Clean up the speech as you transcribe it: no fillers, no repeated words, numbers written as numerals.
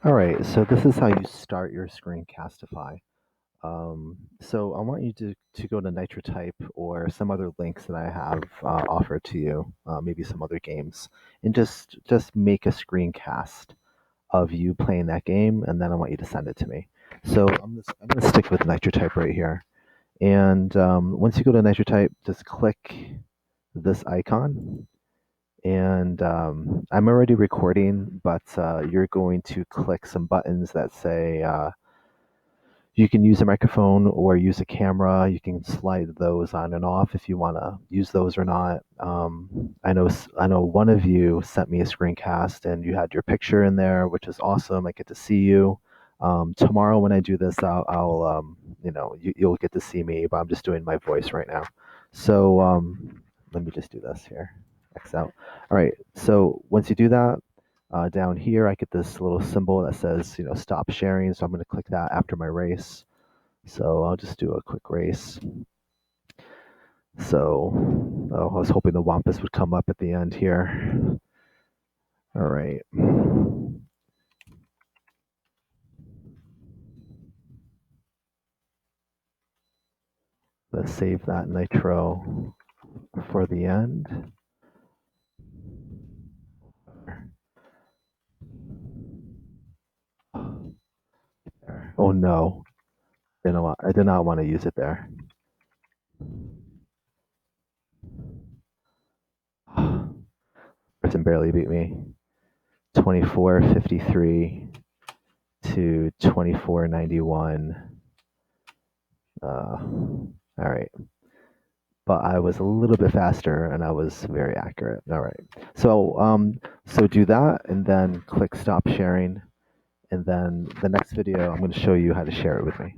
All right, so this is how you start your screencastify. So I want you to go to NitroType or some other links that I have offered to you, maybe some other games, and just make a screencast of you playing that game, and then I want you to send it to me. So I'm gonna stick with NitroType right here, and once you go to NitroType, just click this icon, and I'm already recording, but you're going to click some buttons that say you can use a microphone or use a camera. You can slide those on and off if you want to use those or not. I know one of you sent me a screencast and you had your picture in there, which is awesome. I get to see you. Tomorrow when I do this, you'll get to see me, but I'm just doing my voice right now. So let me just do this here. X out. All right. So once you do that, down here, I get this little symbol that says, stop sharing. So I'm going to click that after my race. So I'll just do a quick race. So I was hoping the Wampus would come up at the end here. All right. Let's save that nitro for the end. Oh no, I did not want to use it there. Person barely beat me. 24:53 to 24:91. All right. But I was a little bit faster and I was very accurate. All right. So do that and then click stop sharing. And then the next video, I'm going to show you how to share it with me.